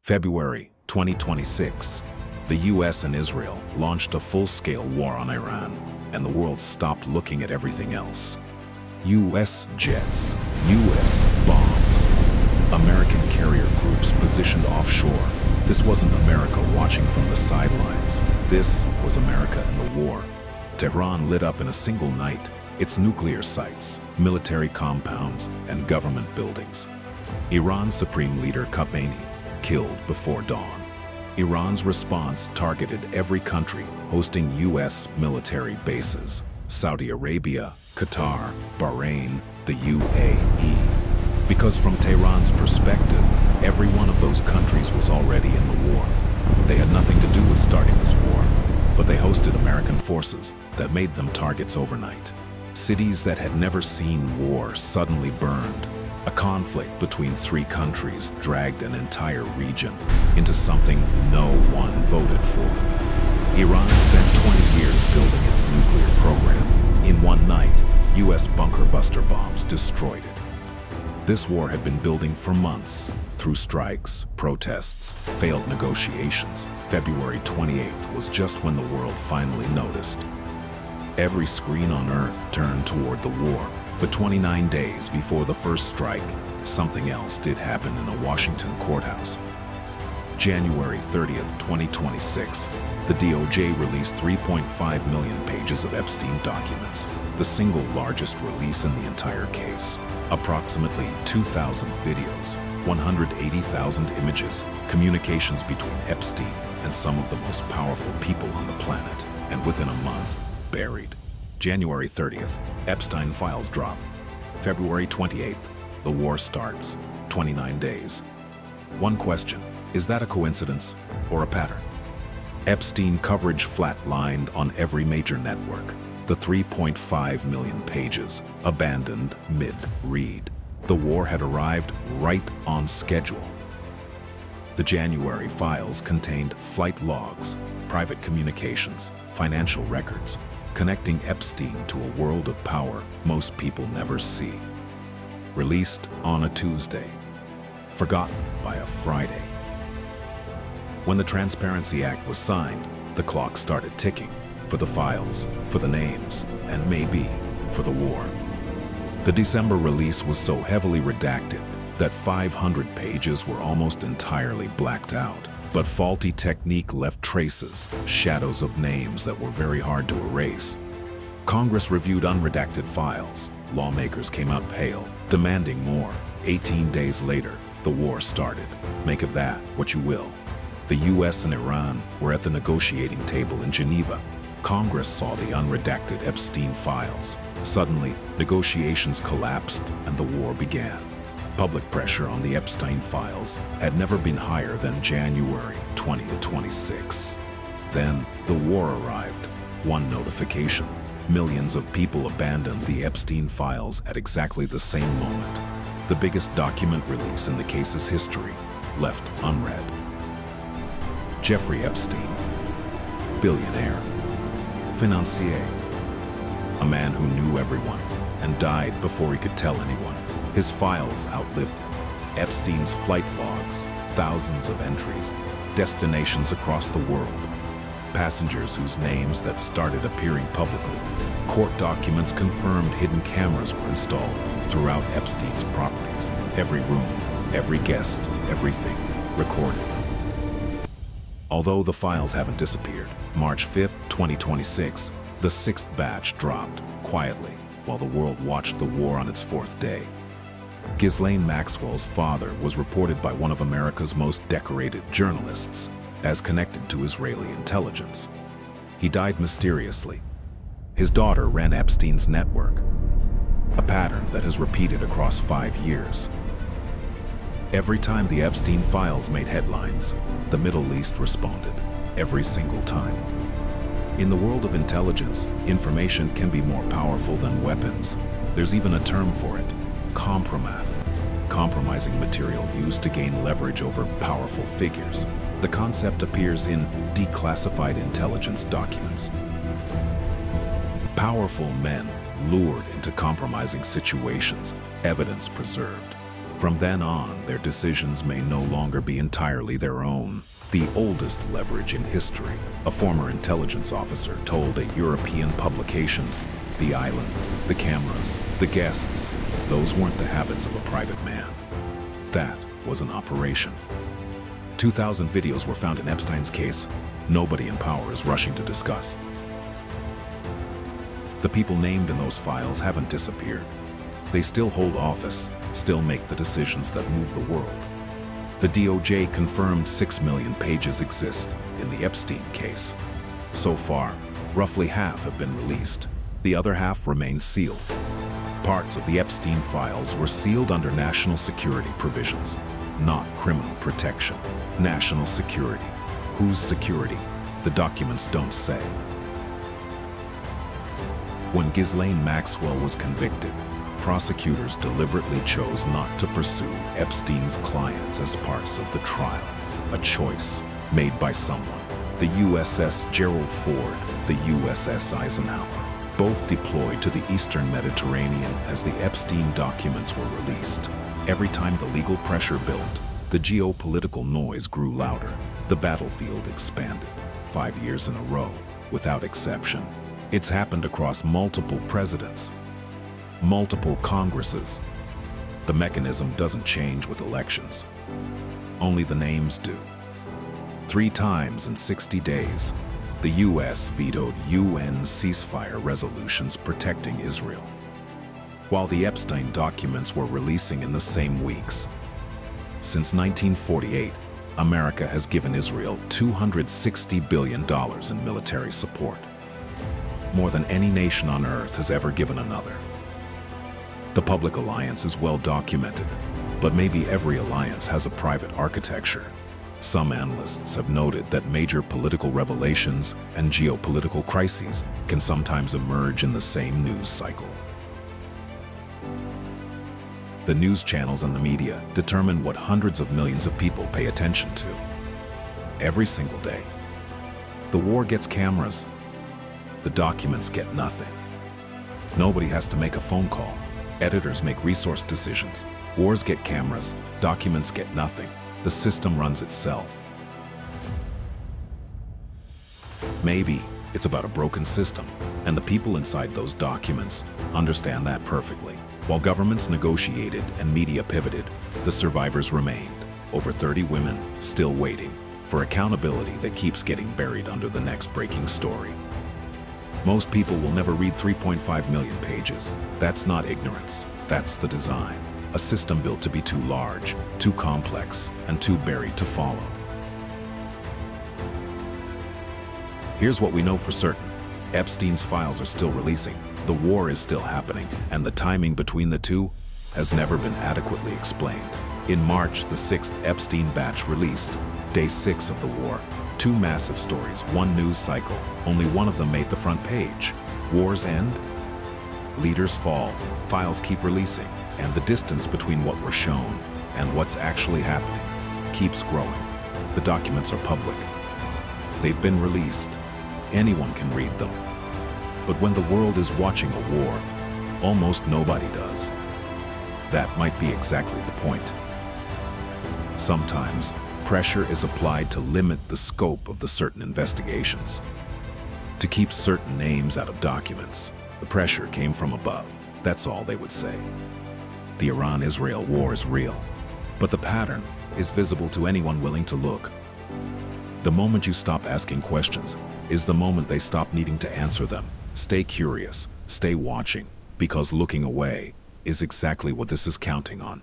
February 2026, the US and Israel launched a full-scale war on Iran, and the world stopped looking at everything else. US jets, US bombs, American carrier groups positioned offshore. This wasn't America watching from the sidelines. This was America in the war. Tehran lit up in a single night, its nuclear sites, military compounds, and government buildings. Iran's supreme leader Khamenei killed before dawn. Iran's response targeted every country hosting US military bases: Saudi Arabia, Qatar, Bahrain, the UAE. Because from Tehran's perspective, every one of those countries was already in the war. They had nothing to do with starting this war, but they hosted American forces that made them targets overnight. Cities that had never seen war suddenly burned. A conflict between three countries dragged an entire region into something no one voted for. Iran spent 20 years building its nuclear program. In one night, US bunker buster bombs destroyed it. This war had been building for months, through strikes, protests, failed negotiations. February 28th was just when the world finally noticed. Every screen on Earth turned toward the war. But 29 days before the first strike, something else did happen in a Washington courthouse. January 30th, 2026, the DOJ released 3.5 million pages of Epstein documents, the single largest release in the entire case. Approximately 2,000 videos, 180,000 images, communications between Epstein and some of the most powerful people on the planet, and within a month, buried. January 30th, Epstein files drop. February 28th, the war starts. 29 days. One question, is that a coincidence or a pattern? Epstein coverage flatlined on every major network. The 3.5 million pages abandoned mid-read. The war had arrived right on schedule. The January files contained flight logs, private communications, financial records, connecting Epstein to a world of power most people never see. Released on a Tuesday, forgotten by a Friday. When the Transparency Act was signed, the clock started ticking for the files, for the names, and maybe for the war. The December release was so heavily redacted that 500 pages were almost entirely blacked out. But faulty technique left traces, shadows of names that were very hard to erase. Congress reviewed unredacted files. Lawmakers came out pale, demanding more. 18 days later, the war started. Make of that what you will. The US and Iran were at the negotiating table in Geneva. Congress saw the unredacted Epstein files. Suddenly, negotiations collapsed and the war began. Public pressure on the Epstein files had never been higher than January 2026. Then the war arrived. One notification. Millions of people abandoned the Epstein files at exactly the same moment. The biggest document release in the case's history, left unread. Jeffrey Epstein, billionaire, financier, a man who knew everyone and died before he could tell anyone. His files outlived him. Epstein's flight logs, thousands of entries, destinations across the world, passengers whose names that started appearing publicly. Court documents confirmed hidden cameras were installed throughout Epstein's properties. Every room, every guest, everything recorded. Although the files haven't disappeared, March 5th, 2026, the sixth batch dropped quietly while the world watched the war on its fourth day. Ghislaine Maxwell's father was reported by one of America's most decorated journalists as connected to Israeli intelligence. He died mysteriously. His daughter ran Epstein's network, a pattern that has repeated across 5 years. Every time the Epstein files made headlines, the Middle East responded, every single time. In the world of intelligence, information can be more powerful than weapons. There's even a term for it. Compromat, compromising material used to gain leverage over powerful figures. The concept appears in declassified intelligence documents. Powerful men lured into compromising situations, evidence preserved. From then on, their decisions may no longer be entirely their own. The oldest leverage in history, a former intelligence officer told a European publication, the island, the cameras, the guests, those weren't the habits of a private man. That was an operation. 2,000 videos were found in Epstein's case. Nobody in power is rushing to discuss. The people named in those files haven't disappeared. They still hold office, still make the decisions that move the world. The DOJ confirmed 6 million pages exist in the Epstein case. So far, roughly half have been released. The other half remain sealed. Parts of the Epstein files were sealed under national security provisions, not criminal protection. National security. Whose security? The documents don't say. When Ghislaine Maxwell was convicted, prosecutors deliberately chose not to pursue Epstein's clients as parts of the trial, a choice made by someone. The USS Gerald Ford, the USS Eisenhower, both deployed to the Eastern Mediterranean as the Epstein documents were released. Every time the legal pressure built, the geopolitical noise grew louder. The battlefield expanded, 5 years in a row, without exception. It's happened across multiple presidents, multiple Congresses. The mechanism doesn't change with elections. Only the names do. 3 times in 60 days, the U.S. vetoed UN ceasefire resolutions protecting Israel, while the Epstein documents were releasing in the same weeks. Since 1948, America has given Israel $260 billion in military support, more than any nation on earth has ever given another. The public alliance is well documented, but maybe every alliance has a private architecture. Some analysts have noted that major political revelations and geopolitical crises can sometimes emerge in the same news cycle. The news channels and the media determine what hundreds of millions of people pay attention to every single day. The war gets cameras. The documents get nothing. Nobody has to make a phone call. Editors make resource decisions. Wars get cameras. Documents get nothing. The system runs itself. Maybe it's about a broken system, and the people inside those documents understand that perfectly. While governments negotiated and media pivoted, the survivors remained. Over 30 women still waiting for accountability that keeps getting buried under the next breaking story. Most people will never read 3.5 million pages. That's not ignorance, that's the design. A system built to be too large, too complex, and too buried to follow. Here's what we know for certain. Epstein's files are still releasing, the war is still happening, and the timing between the two has never been adequately explained. In March, the 6th Epstein batch released, day 6 of the war. 2 massive stories, 1 news cycle. Only one of them made the front page. Wars end, leaders fall, files keep releasing, and the distance between what we're shown and what's actually happening keeps growing. The documents are public. They've been released. Anyone can read them. But when the world is watching a war, almost nobody does. That might be exactly the point. Sometimes, pressure is applied to limit the scope of the certain investigations, to keep certain names out of documents. The pressure came from above. That's all they would say. The Iran-Israel war is real, but the pattern is visible to anyone willing to look. The moment you stop asking questions is the moment they stop needing to answer them. Stay curious, stay watching, because looking away is exactly what this is counting on.